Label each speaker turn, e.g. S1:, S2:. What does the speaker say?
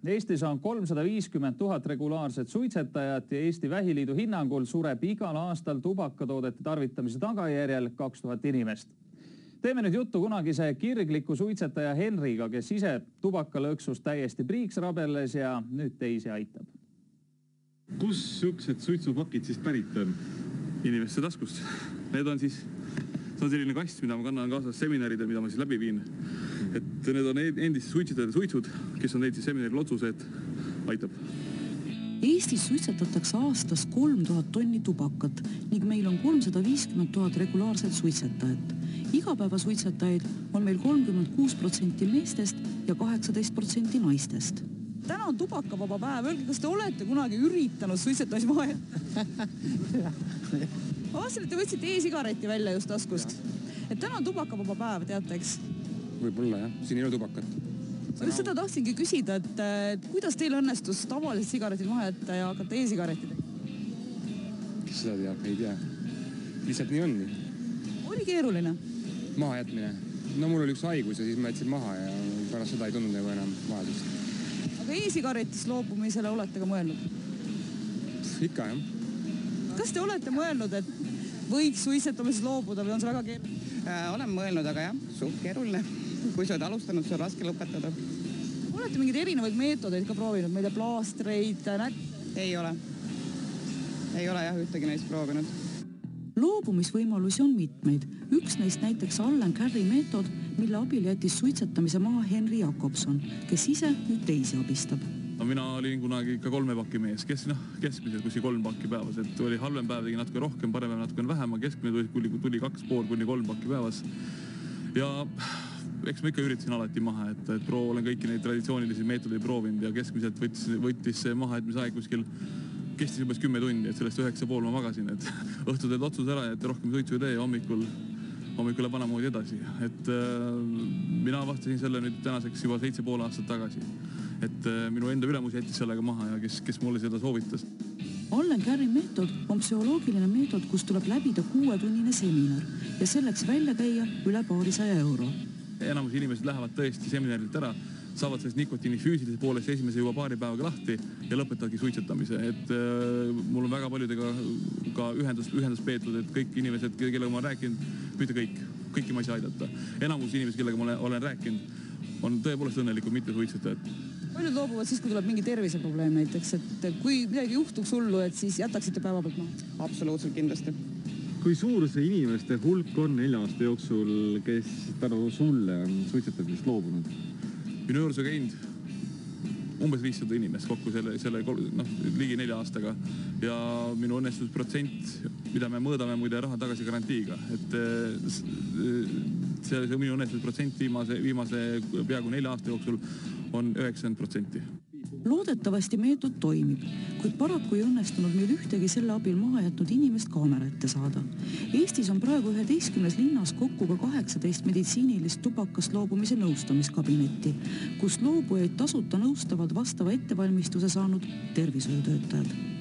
S1: Eestis on 350 000 regulaarset suitsetajat ja Eesti Vähiliidu hinnangul sureb igal aastal tubakatoodete tarvitamise tagajärjel 2000 inimest. Teeme nüüd juttu kunagise kirgliku suitsetaja Henriga, kes ise tubakalõksust täiesti priiks rabelles ja nüüd teisi aitab.
S2: Kus sükksed suitsupakid siis pärit on?
S3: Inimeste taskust. Need on siis, see on selline kast, mida ma kannan kaasas seminaride, mida ma siis läbi viin. Et need on endised suitsetajad suitsud, kes on neid siis seminaril otsuse, et aitab.
S4: Eestis suitsetatakse aastas 3000 tonni tubakat ning meil on 350 000 regulaarset suitsetajat. Igapäeva suitsetajaid on meil 36% meestest ja 18% naistest.
S5: Täna on tubakavaba päev. Öelge, kas te olete kunagi üritanud suitsetamismaja? Aastal, et te võtsite e-sigareti välja just taskust. Et täna on tubakavaba päev, teate, eks?
S6: Võib-olla, jah. Siin ei ole tubakat.
S5: Seda tahtsingi küsida, et kuidas teil õnnestus tavalised sigaretid maha jätta ja hakata e-sigaretid?
S6: Kes seda teab? Ei tea. Lihtsalt nii on.
S5: Oli keeruline?
S6: Maha jätmine. No mul oli üks haigus ja siis ma jätsin maha ja pärast seda ei tundnud nagu enam vajadust.
S5: Aga e-sigaretist loobumisele olete ka mõelnud?
S6: Ikka, jah.
S5: Kas te olete mõelnud, et võiks suitsetamisest loobuda või on see väga keeruline?
S7: Olen mõelnud, aga jah, suht keeruline. Kui sa oled alustanud, see on raske lõpetada.
S5: Olete mingeid erinevaid meetodeid ka proovinud? Meile plaastreid,
S7: Ei ole. Ei ole jah ühtegi neist proovinud.
S4: Loobumisvõimalusi on mitmeid. Üks neist näiteks Allen Carey meetod, mille abil jättis suitsetamise maha Henri Jakobson, kes ise nüüd teisi abistab.
S3: No, mina olin kunagi ikka 3 pakki mees, keskmiselt kusi 3 pakki päevas, et oli halvem päev tegi natuke rohkem, parem päev natuke vähem, keskmine tuli 2,5 kuni 3 pakki päevas. Ja eks ma ikka üritasin alati maha, et olen kõiki neid traditsioonilisi meetodeid proovinud ja keskmiselt võttis see maha, et mis aeg kuskil kestis umbes 10 tundi, et sellest 9,5 ma magasin, et õhtul teed otsus ära, et rohkem suitsu ei tee ja hommikul läheb vanamoodi edasi. Et mina avastasin selle nüüd tänaseks juba 7,5 aastat tagasi. Et minu enda ülemus jättis sellega maha ja kes mulle seda soovitas.
S4: Allen Carey meetod on psühholoogiline meetod, kus tuleb läbida 6-tunnine seminar ja selleks välja käia üle 200 €.
S3: Enamus inimesed lähevad tõesti seminarilt ära, saavad sellest nikotiini füüsilise poolest esimese juba paari päevaga lahti ja lõpetavadki suitsetamise. Et mul on väga paljudega ka ühendus peetud, et kõik inimesed, kellega ma olen rääkinud, mitte kõiki ma ei saa aidata. Enamus inimesed, kellega ma olen rääkinud, on tõepoolest õnnelikud mitte suitsetajad.
S5: Paljud loobuvad siis, kui tuleb mingi terviseprobleem näiteks, et kui midagi juhtuks hullu, et siis jätaksite päeva pealt maha?
S7: Absoluutselt kindlasti.
S2: Kui suur see inimeste hulk on 4 aasta jooksul, kes tänu sulle on suitsetamisest loobunud?
S3: Minu juures on käinud umbes 500 inimest kokku selle ligi 4 aastaga ja minu õnnestusprotsent, mida me mõõdame muide raha tagasi garantiiga, et see minu õnnestusprotsent viimase peaaegu 4 aasta jooksul on 90%.
S4: Loodetavasti meetod toimib, kuid paraku ei õnnestunud meil ühtegi selle abil maha jätnud inimest kaamera ette saada. Eestis on praegu 11 linnas kokku ka 18 meditsiinilist tubakast loobumise nõustamiskabinetti, kus loobujaid tasuta nõustavad vastava ettevalmistuse saanud tervishoiutöötajad.